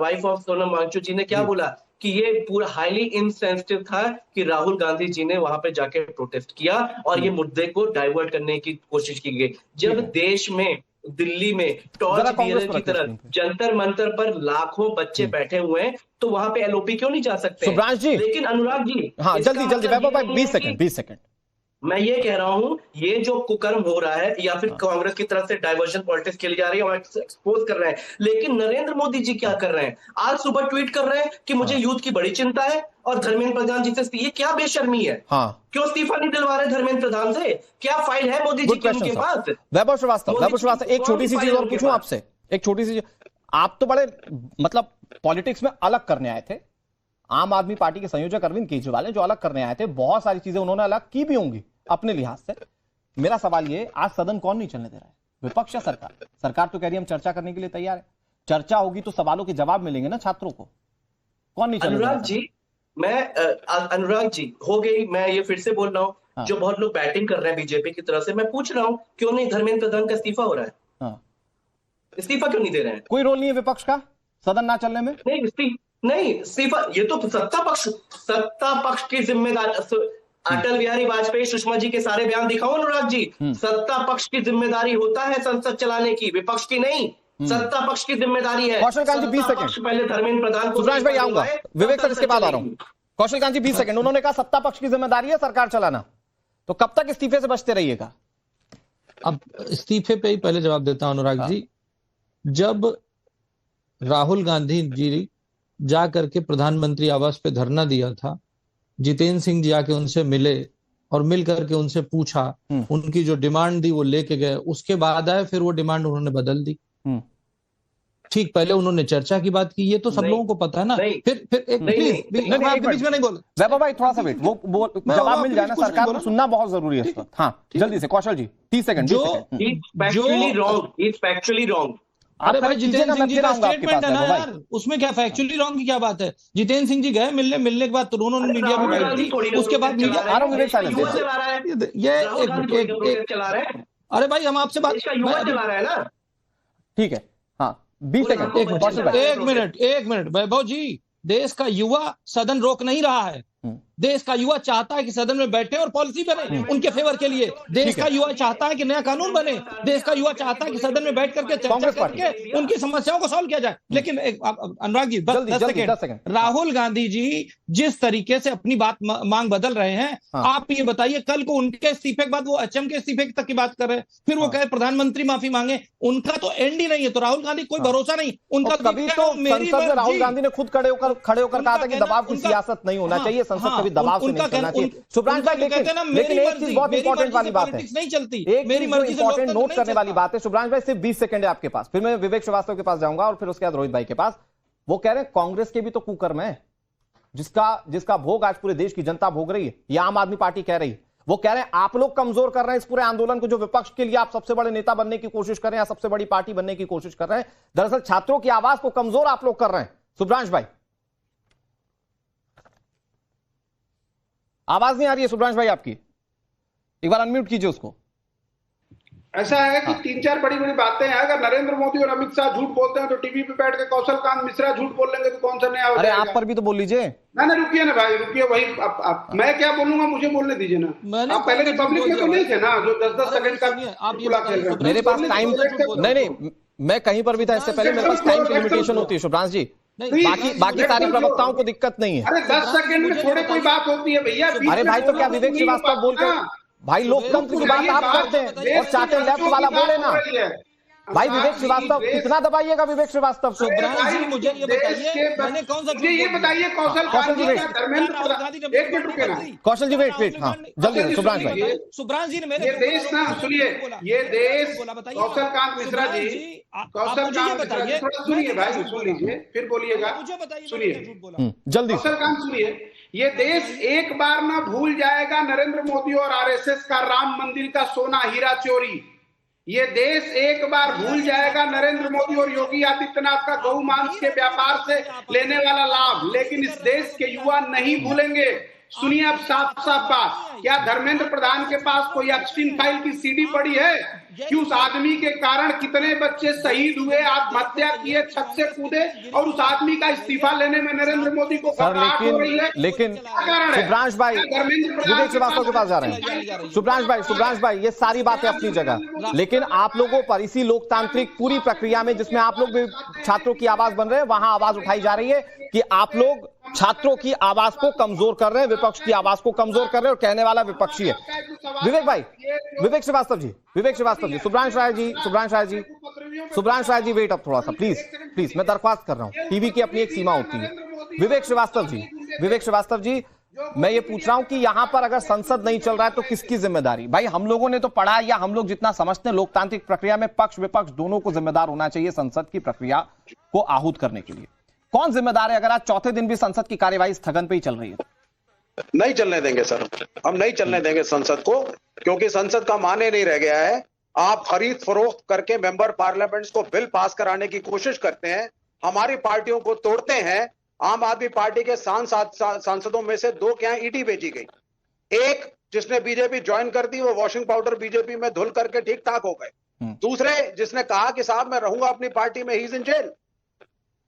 वाइफ ऑफ सोनम वांगचुक जी ने क्या बोला कि ये पूरा हाईली इनसेंसिटिव था कि राहुल गांधी जी ने वहां पे जाके प्रोटेस्ट किया और ये मुद्दे को डाइवर्ट करने की कोशिश की गई। जब देश में, दिल्ली में टॉर्च बियरर की तरह जंतर मंतर पर लाखों बच्चे बैठे हुए हैं, तो वहां पे एलओपी क्यों नहीं जा सकते? सुब्रांश जी, लेकिन अनुराग जी, हाँ जल्दी वैभव भाई 20 सेकंड। मैं ये कह रहा हूं, ये जो कुकर्म हो रहा है या फिर कांग्रेस की तरफ से डाइवर्जन पॉलिटिक्स खेली जा रही है और एक्सपोज कर रहे हैं, लेकिन नरेंद्र मोदी जी क्या कर रहे हैं? आज सुबह ट्वीट कर रहे हैं कि मुझे यूथ की बड़ी चिंता है और धर्मेंद्र प्रधान जी से, ये क्या बेशर्मी है? क्यों इस्तीफा नहीं दिलवा रहे धर्मेंद्र प्रधान से? क्या फाइल है मोदी जी के उनके पास? वैभव श्रीवास्तव, एक छोटी सी चीज और पूछूं आपसे, एक छोटी सी, आप तो बड़े मतलब पॉलिटिक्स में अलग करने आए थे। आम आदमी पार्टी के संयोजक अरविंद केजरीवाल ने जो अलग करने आए थे, बहुत सारी चीजें उन्होंने अलग की भी होंगी अपने लिहाज से। मेरा सवाल ये, आज सदन कौन नहीं चलने दे रहा है? विपक्ष या सरकार? सरकार तो कह रही है हम चर्चा करने के लिए तैयार है। चर्चा होगी तो सवालों के जवाब मिलेंगे ना छात्रों को। कौन नहीं चलने दे रहा? अनुराग जी हो गई, मैं ये फिर से बोल रहा हूँ, जो बहुत लोग बैटिंग कर रहे हैं बीजेपी की तरफ से, मैं पूछ रहा हूँ क्यों नहीं धर्मेंद्र प्रधान का इस्तीफा हो रहा है? इस्तीफा क्यों नहीं दे रहे हैं? कोई रोल नहीं है विपक्ष का सदन ना चलने में? नहीं, इस्तीफा ये तो सत्ता पक्ष की जिम्मेदारी। अटल बिहारी वाजपेयी, सुषमा जी के सारे बयान दिखाओ अनुराग जी। सत्ता पक्ष की जिम्मेदारी होता है संसद चलाने की, विपक्ष की नहीं। सत्ता पक्ष की जिम्मेदारी है। कौशल कांत जी 20 सेकंड। पहले धर्मेंद्र प्रधान को, सुब्रांश भाई आऊंगा, विवेक सर इसके बाद आ रहा हूं। कौशल कांत जी 20 सेकंड। उन्होंने कहा सत्ता पक्ष की जिम्मेदारी है सरकार चलाना, तो कब तक इस्तीफे से बचते रहिएगा? अब इस्तीफे पे ही पहले जवाब देता हूं अनुराग जी। जब राहुल गांधी जी जा करके प्रधानमंत्री आवास पे धरना दिया था, जितेंद्र सिंह जी आके उनसे मिले और मिल करके उनसे पूछा, उनकी जो डिमांड दी वो लेके गए, उसके बाद आए फिर वो डिमांड उन्होंने बदल दी। ठीक, पहले उन्होंने चर्चा की बात की, ये तो सब लोगों को पता है ना। फिर एक प्लीज बीच में नहीं बोल वैभव भाई, थोड़ा सा वेट, वो जवाब मिल जाए ना, सरकार को सुनना बहुत जरूरी है। हाँ जल्दी से कौशल जी 30 सेकंड। अरे भाई जितेंद्र सिंह जी का स्टेटमेंट है ना यार, उसमें क्या फैक्चुअली रॉन्ग की क्या बात है? जितेंद्र सिंह जी गए मिलने के बाद तो उन्होंने मीडिया में बैठ दी, उसके बाद मीडिया अरे भाई हम आपसे बात चला रहा है ना। ठीक है, हाँ 20 सेकंड। एक मिनट वैभव जी, देश का युवा सदन रोक नहीं रहा है। देश का युवा चाहता है कि सदन में बैठे और पॉलिसी बने उनके फेवर के लिए। देश का युवा चाहता है कि नया कानून बने। देश का युवा चाहता है कि सदन में बैठ करके चर्चा करके उनकी समस्याओं को सॉल्व किया जाए। लेकिन अनुराग जी 10 सेकंड, राहुल गांधी जी जिस तरीके से अपनी बात मांग बदल रहे हैं, आप ये बताइए, कल को उनके इस्तीफे के बाद वो एचएम के इस्तीफे तक की बात कर रहे हैं, फिर वो कहे प्रधानमंत्री माफी मांगे। उनका तो एंड ही नहीं है, तो राहुल गांधी कोई भरोसा नहीं उनका। कभी तो संसद में राहुल गांधी ने खुद खड़े होकर कहा था कि दबाव की सियासत नहीं होना चाहिए, संसद कभी दबाव से नहीं चलना चाहिए। सुब्रांश भाई, लेकिन एक चीज बहुत इंपॉर्टेंट वाली बात है, नहीं चलती, एक इंपॉर्टेंट नोट करने वाली बात है। सुब्रांश भाई सिर्फ 20 सेकंड है आपके पास, फिर मैं विवेक श्रीवास्तव के पास जाऊंगा और फिर उसके बाद रोहित भाई के पास। वो कह रहे हैं कांग्रेस के भी तो कुकर्म है, जिसका भोग आज पूरे देश की जनता भोग रही है। ये आम आदमी पार्टी कह रही है। वो कह रहे हैं आप लोग कमजोर कर रहे हैं इस पूरे आंदोलन को, जो विपक्ष के लिए आप सबसे बड़े नेता बनने की कोशिश कर रहे हैं या सबसे बड़ी पार्टी बनने की कोशिश कर रहे हैं। दरअसल छात्रों की आवाज को कमजोर आप लोग कर रहे हैं। सुब्रांश भाई, आवाज नहीं आ रही है सुब्रांश भाई आपकी, एक बार अनम्यूट कीजिए उसको। ऐसा है कि 3-4 बड़ी बड़ी बातें हैं। अगर नरेंद्र मोदी और अमित शाह झूठ बोलते हैं तो टीवी पे बैठ के कौशल कांत मिश्रा झूठ बोल लेंगे तो कौन सा नया हो अरे जाएगा? आप पर भी तो बोल लीजिए ना। रुकिए ना भाई, रुकिए। वही मैं क्या बोलूंगा, मुझे बोलने दीजिए ना। आप पहले रिपब्लिक में तो नहीं थे ना, जो 10-10 सेकंड का खुला खेल रहे हैं। मेरे पास टाइम नहीं, मैं कहीं पर भी था इससे पहले, मेरे पास टाइम की लिमिटेशन होती है सुब्रांश जी। बाकी सारे प्रवक्ताओं को दिक्कत नहीं है। अरे 10 सेकंड में थोड़े कोई बात होती है भैया। अरे भाई तो क्या विवेक श्रीवास्तव बोलकर, भाई लोकतंत्र की बात आप करते हैं और चाहते हैं लेफ्ट वाला बोले ना। भाई विवेक श्रीवास्तव कितना दबाइएगा विवेक श्रीवास्तव को। मुझे ये बताइए, मैंने कौन सा ये बताइए कौशल जी, कौशल जी वेट, हाँ जल्दी सुब्रांश भाई। सुब्रांश जी ने मेरे ये देश ना सुनिए, ये देश कौशल कांत मिश्रा जी, कौशल कांत मिश्रा जी थोड़ा सुनिए भाई, सुन लीजिए फिर बोलिएगा। सुनिए जल्दी कौशल कांत सुनिए। ये देश एक बार ना भूल जाएगा नरेंद्र मोदी और आरएसएस का राम मंदिर का सोना हीरा चोरी। ये देश एक बार भूल जाएगा नरेंद्र मोदी और योगी आदित्यनाथ का गौ मांस के व्यापार से लेने वाला लाभ, लेकिन इस देश के युवा नहीं भूलेंगे। सुनिए अब साफ साफ बात, क्या धर्मेंद्र प्रधान के पास कोई एप्स्टीन फाइल की सीडी पड़ी है कि उस आदमी के कारण कितने बच्चे शहीद हुए, आत्महत्या किए, छत से कूदे, और उस आदमी का इस्तीफा लेने में नरेंद्र मोदी को घबराहट हो रही है? लेकिन सुब्रांश भाई विवेक श्रीवास्तव के पास जा रहे हैं। सुब्रांश भाई ये सारी बातें अपनी जगह, लेकिन आप लोगों पर इसी लोकतांत्रिक पूरी प्रक्रिया में जिसमें आप लोग भी छात्रों की आवाज बन रहे हैं, वहां आवाज उठाई जा रही है कि आप लोग छात्रों की आवाज को कमजोर कर रहे हैं, विपक्ष की आवाज को कमजोर कर रहे हैं, और कहने वाला विपक्षी है। विवेक भाई, विवेक श्रीवास्तव जी, सुब्रांश राय जी वेट अप थोड़ा सा प्लीज, मैं दरख्वास्त कर रहा हूं। टीवी की अपनी एक सीमा होती है। विवेक श्रीवास्तव जी, मैं ये पूछ रहा हूं कि यहां पर अगर संसद नहीं चल रहा है तो किसकी जिम्मेदारी? भाई हम लोगों ने तो पढ़ा, या हम लोग जितना समझते हैं लोकतांत्रिक प्रक्रिया में पक्ष विपक्ष दोनों को जिम्मेदार होना चाहिए संसद की प्रक्रिया को आहूत करने के लिए। कौन जिम्मेदार है अगर आज चौथे दिन भी संसद की कार्यवाही स्थगन पे ही चल रही है? नहीं चलने देंगे सर, हम नहीं चलने देंगे संसद को, क्योंकि संसद का माने नहीं रह गया है। आप खरीद फरोख्त करके मेंबर पार्लियामेंट्स को बिल पास कराने की कोशिश करते हैं, हमारी पार्टियों को तोड़ते हैं। आम आदमी पार्टी के सांसदों में से 2 क्या ईडी भेजी गई, एक जिसने बीजेपी ज्वाइन कर दी, वो वॉशिंग पाउडर बीजेपी में धुल करके ठीक ठाक हो गए। दूसरे जिसने कहा कि साहब मैं रहूंगा अपनी पार्टी में, ही इज इन जेल।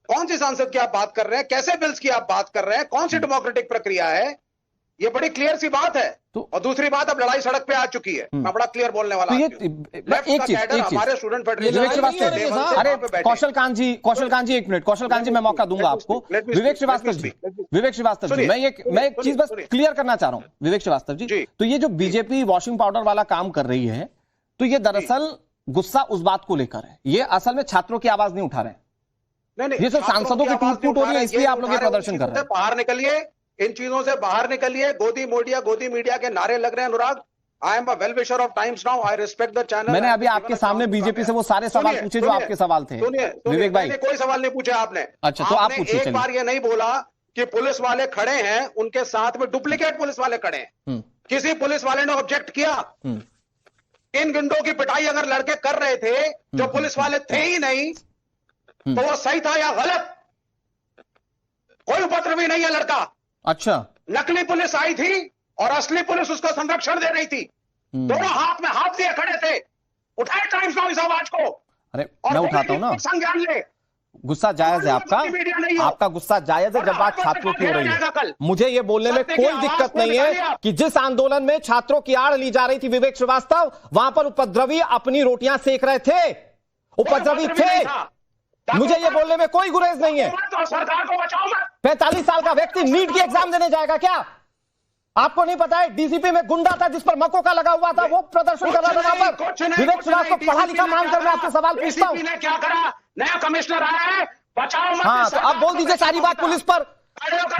कौन सी सांसद की आप बात कर रहे हैं? कैसे बिल्स की आप बात कर रहे हैं? कौन सी डेमोक्रेटिक प्रक्रिया है? ये बड़ी क्लियर सी बात है। और दूसरी बात, अब लड़ाई सड़क पे आ चुकी है। मैं बड़ा क्लियर बोलने वाला हूं। एक चीज हमारे स्टूडेंट फेडरेशन। अरे कौशल कांत जी एक मिनट, कौशल कांत जी मैं मौका दूंगा आपको। विवेक श्रीवास्तव जी, मैं एक चीज बस क्लियर करना चाह रहा हूं। विवेक श्रीवास्तव जी, तो ये जो बीजेपी वॉशिंग पाउडर वाला काम कर रही है, तो ये दरअसल गुस्सा उस बात को लेकर है, ये असल में छात्रों की आवाज नहीं उठा रहे हैं। नहीं, ये सब सांसदों की टूट हो रही है, इसलिए आप लोग ये प्रदर्शन कर रहे हैं। बाहर निकलिए, इन चीजों से बाहर निकलिए। गोदी मीडिया के नारे लग रहे हैं। Anurag, I am a well wisher of Times Now, I respect the channel. मैंने अभी आपके सामने बीजेपी से वो सारे सवाल पूछे जो आपके सवाल थे। विवेक भाई, कोई सवाल नहीं पूछे आपने। अच्छा, तो आप पूछिए। एक बार ये नहीं बोला कि पुलिस वाले खड़े हैं, उनके साथ में डुप्लीकेट पुलिस वाले खड़े हैं। किसी पुलिस वाले ने ऑब्जेक्ट किया? इन गुंडों की पिटाई अगर लड़के कर रहे थे जो पुलिस वाले थे ही नहीं, तो वो सही था या गलत? कोई उपद्रवी नहीं है लड़का। अच्छा, नकली पुलिस आई थी और असली पुलिस उसको संरक्षण दे रही थी। दोनों हाथ में हाथ दिए खड़े थे। उठाए टाइम्स नाउ इस आवाज को। अरे मैं उठाता हूं ना। संज्ञान ले। गुस्सा जायज है आपका गुस्सा जायज है जब बात छात्रों की हो रही है। मुझे ये बोलने में कोई दिक्कत नहीं है कि जिस आंदोलन में छात्रों की आड़ ली जा रही थी विवेक श्रीवास्तव, वहां पर उपद्रवी अपनी रोटियां सेक रहे थे, उपद्रवी थे। मुझे ये बोलने में कोई गुरेज नहीं है। 45 साल का व्यक्ति नीट की एग्जाम देने जाएगा क्या? आपको नहीं पता है डीसीपी में गुंडा था जिस पर मको का लगा हुआ था, वो प्रदर्शन कर रहा था वहां पर। विवेक श्रीवास्तव को पढ़ा लिखा मानकर मैं आपसे सवाल पूछता हूं। क्या करा? नया कमिश्नर आया है, बचाओ मत। हाँ, तो अब बोल दीजिए सारी बात पुलिस पर।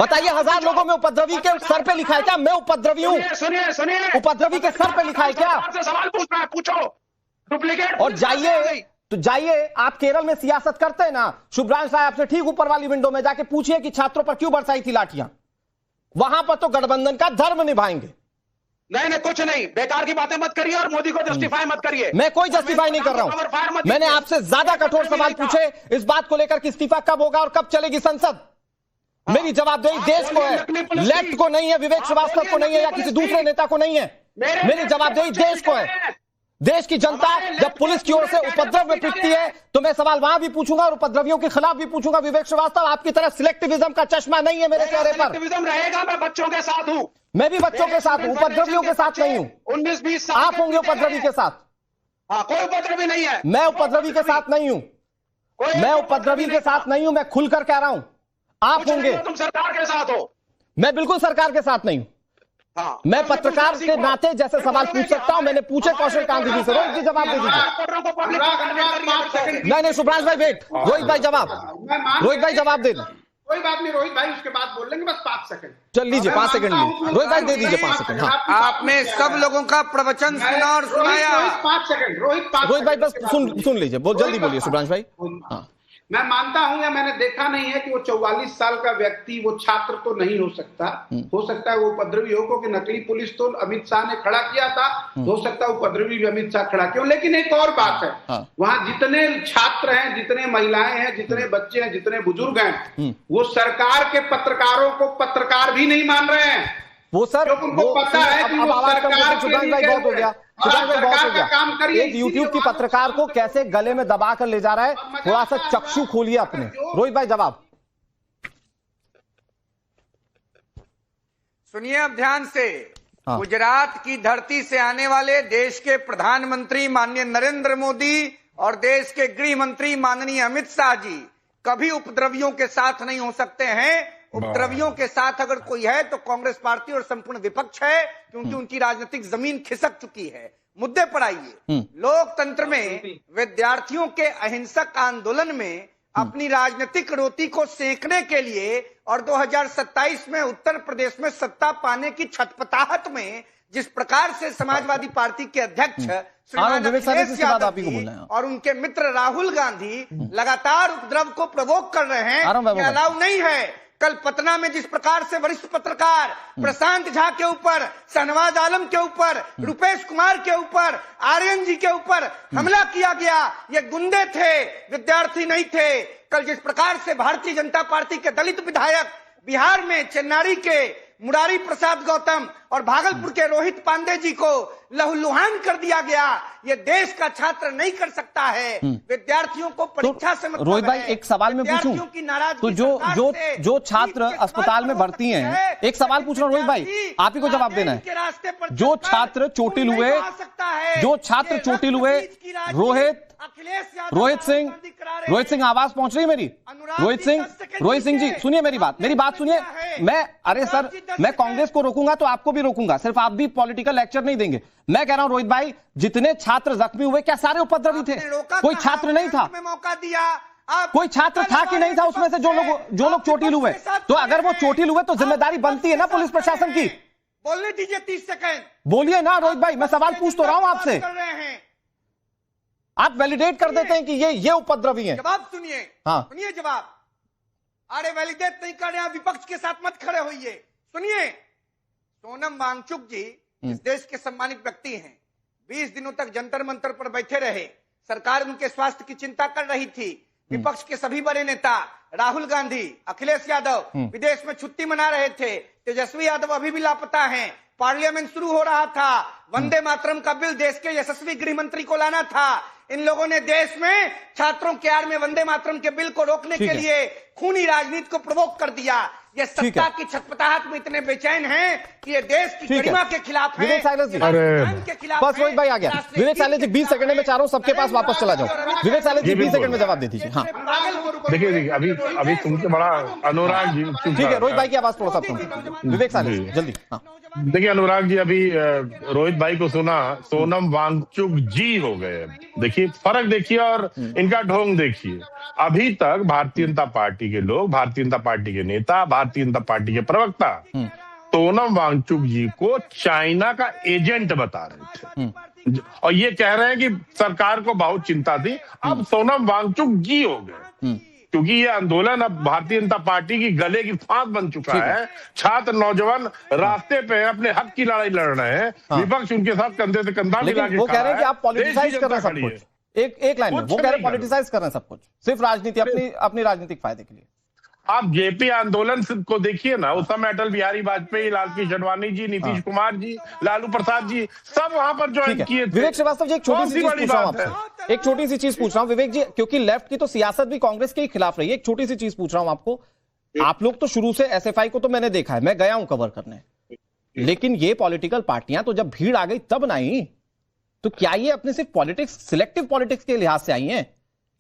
बताइए, 1000 लोगों में उपद्रवी के सर पे लिखा है क्या मैं उपद्रवी हूँ? सुनिए, उपद्रवी के सर पे लिखा है क्या? सवाल पूछना है, पूछो। डुप्लीकेट और जाइए तो जाइए, आप केरल में सियासत करते हैं ना, शुभ्रांश साहब से ठीक ऊपर वाली विंडो में जाके पूछिए कि छात्रों पर क्यों बरसाई थी लाठियां। वहां पर तो गठबंधन का धर्म निभाएंगे। नहीं कुछ नहीं, बेकार की बातें मत करिए और मोदी को जस्टिफाई मत करिए। मैं कोई जस्टिफाई नहीं कर रहा हूं। मैंने आपसे ज्यादा कठोर सवाल पूछे इस बात को लेकर कि इस्तीफा कब होगा और कब चलेगी संसद। मेरी जवाबदेही देश को है, लेफ्ट को नहीं है, विवेक श्रीवास्तव को नहीं है या किसी दूसरे नेता को नहीं है। मेरी जवाबदेही देश को है। देश की जनता जब पुलिस की ओर से उपद्रव में पिटती है तो मैं सवाल वहां भी पूछूंगा और उपद्रवियों के खिलाफ भी पूछूंगा। विवेक श्रीवास्तव, आपकी तरह सिलेक्टिविज्म का चश्मा नहीं है मेरे चेहरे पर। सिलेक्टिविज्म रहेगा, मैं बच्चों के साथ हूं। मैं भी बच्चों के साथ हूं, उपद्रवियों के साथ नहीं हूं। 19-20 साल आप होंगे उपद्रवी के साथ। हाँ, कोई उपद्रवी नहीं है। मैं उपद्रवी के साथ नहीं हूं। मैं उपद्रवी के साथ नहीं हूं, मैं खुलकर कह रहा हूं। आप होंगे, तुम सरकार के साथ हो। मैं बिल्कुल सरकार के साथ नहीं हूं। हाँ, मैं पत्रकार के नाते जैसे सवाल पूछ सकता हूं, मैंने पूछे कौशल कांति जी से। रोहित जी जवाब दे दीजिए। नहीं शुभ्रांश भाई वेट, रोहित भाई जवाब, रोहित भाई जवाब दे दें। कोई बात नहीं रोहित भाई, उसके बाद बोल लेंगे, बस 5 सेकंड। चल लीजिए 5 सेकंड लीजिए, रोहित भाई दे दीजिए 5 सेकंड। हाँ, आपने सब लोगों का प्रवचन सुना और सुनाया। 5 सेकंड रोहित भाई बस सुन लीजिए, बहुत जल्दी बोलिए शुभ्रांश भाई। हाँ, मैं मानता हूं या मैंने देखा नहीं है कि वो 44 साल का व्यक्ति वो छात्र तो नहीं हो सकता। हो सकता है वो उपद्रवी हो, क्योंकि नकली पुलिस तो अमित शाह ने खड़ा किया था। हो सकता है उपद्रवी भी अमित शाह खड़ा किया। लेकिन एक और बात है, वहां जितने छात्र हैं, जितने महिलाएं हैं, जितने बच्चे हैं, जितने बुजुर्ग हैं, वो सरकार के पत्रकारों को पत्रकार भी नहीं मान रहे हैं। वो सर उनको पता है कि वो सरकार शुभ्रांश भाई बहुत हो गया, एक यूट्यूब की पत्रकार को कैसे गले में दबा कर ले जा रहा है। थोड़ा सा चक्षु खोलिए अपने। रोहित भाई जवाब सुनिए अब ध्यान से। गुजरात की धरती से आने वाले देश के प्रधानमंत्री माननीय नरेंद्र मोदी और देश के गृह मंत्री माननीय अमित शाह जी कभी उपद्रवियों के साथ नहीं हो सकते हैं। उपद्रवियों के साथ अगर कोई है तो कांग्रेस पार्टी और संपूर्ण विपक्ष है, क्योंकि उनकी राजनीतिक जमीन खिसक चुकी है। मुद्दे पर आइए। लोकतंत्र में विद्यार्थियों के अहिंसक आंदोलन में अपनी राजनीतिक रोटी को सेकने के लिए और 2027 में उत्तर प्रदेश में सत्ता पाने की छटपटाहट में जिस प्रकार से समाजवादी पार्टी के अध्यक्ष श्रीमान अखिलेश यादव और उनके मित्र राहुल गांधी लगातार उपद्रव को प्रवोक कर रहे हैं, ये अलाउ नहीं है। कल पटना में जिस प्रकार से वरिष्ठ पत्रकार प्रशांत झा के ऊपर, शहनवाज आलम के ऊपर, रुपेश कुमार के ऊपर, आर्यन जी के ऊपर हमला किया गया, ये गुंडे थे, विद्यार्थी नहीं थे। कल जिस प्रकार से भारतीय जनता पार्टी के दलित विधायक बिहार में चेन्नई के मुरारी प्रसाद गौतम और भागलपुर के रोहित पांडे जी को लहूलुहान कर दिया गया, ये देश का छात्र नहीं कर सकता है। विद्यार्थियों को परीक्षा से मतलब रोहित भाई एक सवाल में पूछूं तो जो छात्र अस्पताल में भर्ती हैं, एक सवाल पूछ रहा हूं रोहित भाई, आप ही को जवाब देना है। जो छात्र चोटिल हुए, रोहित सिंह आवाज पहुंच रही है मेरी? रोहित सिंह जी सुनिए मेरी बात सुनिए। अरे सर, मैं कांग्रेस को रोकूंगा तो आपको भी रोकूंगा, सिर्फ आप भी पॉलिटिकल लेक्चर नहीं देंगे। मैं कह रहा हूं रोहित भाई, जितने छात्र जख्मी हुए क्या सारे उपद्रवी थे? कोई छात्र नहीं था? मौका दिया, कोई छात्र था कि नहीं था उसमें से जो लोग चोटिल हुए? तो अगर वो चोटिल हुए तो जिम्मेदारी बनती है ना पुलिस प्रशासन की। बोलने दीजिए 30 सेकंड। बोलिए ना रोहित भाई, मैं सवाल पूछ तो रहा हूं आपसे। आप वैलिडेट कर देते हैं कि ये उपद्रवी हैं। जवाब सुनिए। हाँ सुनिए जवाब। अरे वैलिडेट नहीं कर रहे हैं, विपक्ष के साथ मत खड़े होइए। सुनिए, सोनम वांगचुक जी इस देश के सम्मानित व्यक्ति हैं। 20 दिनों तक जंतर मंतर पर बैठे रहे, सरकार उनके स्वास्थ्य की चिंता कर रही थी। विपक्ष के सभी बड़े नेता राहुल गांधी, अखिलेश यादव विदेश में छुट्टी मना रहे थे। तेजस्वी यादव अभी भी लापता हैं। पार्लियामेंट शुरू हो रहा था, वंदे मातरम का बिल देश के यशस्वी गृह मंत्री को लाना था। इन लोगों ने देश में छात्रों के आड़ में वंदे मातरम के बिल को रोकने के लिए खूनी राजनीति को प्रवोक कर दिया। ये सत्ता की छटपटाहट में इतने बेचैन हैं कि ये देश की गरिमा के खिलाफ है। विवेक साइलेंस जी, बस रोहित भाई आ गया। विवेक साइलेंस जी 20 सेकंड में चारों सबके पास वापस चला जाओ। विवेक साइलेंस जी 20 सेकंड में जवाब दे दीजिए। हाँ देखिए अभी तुमसे बड़ा अनुराग जी, ठीक है रोहित भाई की आवाज थोड़ा सा विवेक साइलेंस जल्दी। हाँ देखिए अनुराग जी, अभी रोहित भाई को सुना, सोनम वांगचुक जी हो गए। देखिए फर्क देखिए और इनका ढोंग देखिए। अभी तक भारतीय जनता पार्टी के लोग, भारतीय जनता पार्टी के नेता, भारतीय जनता पार्टी के प्रवक्ता सोनम वांगचुक जी को चाइना का एजेंट बता रहे थे और ये कह रहे हैं कि सरकार को बहुत चिंता थी। अब सोनम वांगचुक जी हो गए क्योंकि ये आंदोलन अब भारतीय जनता पार्टी की गले की फांस बन चुका है। छात्र नौजवान रास्ते पे अपने हक की लड़ाई लड़ रहे हैं, विपक्ष उनके साथ कंधे से कंधा मिला के वो कह रहे हैं कि आप खड़ा है। पॉलिटिसाइज कर रहे हैं सब कुछ। एक लाइन में वो कह रहे हैं पॉलिटिसाइज कर रहे हैं सब कुछ, सिर्फ राजनीति, अपनी राजनीतिक फायदे के लिए। आप जेपी आंदोलन को देखिए ना, उस समय अटल बिहारी वाजपेयी, लालकृष्ण अडवाणी जी, नीतीश कुमार जी, लालू प्रसाद जी सब वहां पर ज्वाइन किए थे। विवेक श्रीवास्तव जी, एक छोटी सी चीज पूछ रहा हूं आपसे, एक छोटी सी चीज पूछ रहा हूं विवेक जी, क्योंकि लेफ्ट की तो सियासत भी कांग्रेस के खिलाफ रही है। एक छोटी सी चीज पूछ रहा हूं आपको, आप लोग तो शुरू से एसएफआई को तो मैंने देखा है, मैं गया हूं कवर करने, लेकिन ये पॉलिटिकल पार्टियां तो जब भीड़ आ गई तब ना आई, तो क्या ये अपने सिर्फ पॉलिटिक्स, सिलेक्टिव पॉलिटिक्स के लिहाज से आई हैं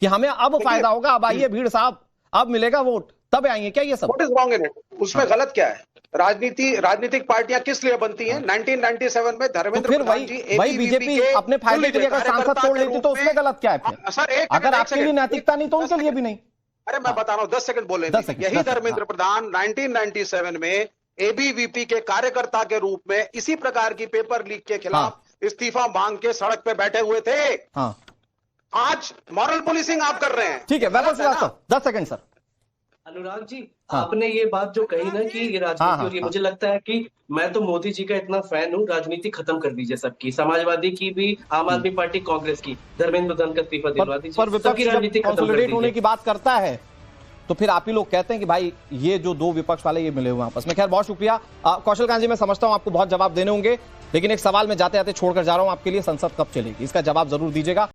कि हमें अब फायदा होगा, अब आइए भीड़ साहब, अब मिलेगा वोट, तब आएंगे क्या ये सब? What is wrong in it? उसमें गलत क्या है? राजनीतिक पार्टियां किस लिए बनती हैं? 1997 में धर्मेंद्र प्रधान जी वही बीजेपी अपने फायदे के लिए अगर सांसद तोड़ लेती तो उसमें गलत क्या है फिर? सर अगर आपके लिए नैतिकता नहीं तो उनके लिए भी नहीं। अरे मैं बता रहा हूं, 10 सेकंड बोले। यही धर्मेंद्र प्रधान 1997 में एबीवीपी के कार्यकर्ता के रूप में इसी प्रकार की पेपर लीक के खिलाफ इस्तीफा मांग के सड़क पे बैठे हुए थे। आज मॉरल पुलिसिंग आप कर रहे हैं। ठीक है, वैभव श्रीवास्तव 10 सेकंड सर। अनुराग जी, आपने ये बात जो कही ना कि ये राजनीति और ये, मुझे लगता है कि मैं तो मोदी जी का इतना फैन हूँ, राजनीति खत्म कर दीजिए सबकी, समाजवादी की भी, आम आदमी पार्टी, कांग्रेस की, धर्मेंद्र प्रधान का इस्तीफा दिलवा दीजिए। पर विपक्ष जब कंसोलिडेट होने की बात करता है तो फिर आप ही लोग कहते हैं कि भाई ये जो दो विपक्ष वाले ये मिले हुए आपस में। खैर बहुत शुक्रिया कौशल कांत जी, मैं समझता हूं आपको बहुत जवाब देने होंगे, लेकिन एक सवाल मैं जाते जाते छोड़कर जा रहा हूं आपके लिए, संसद कब चलेगी इसका जवाब जरूर दीजिएगा।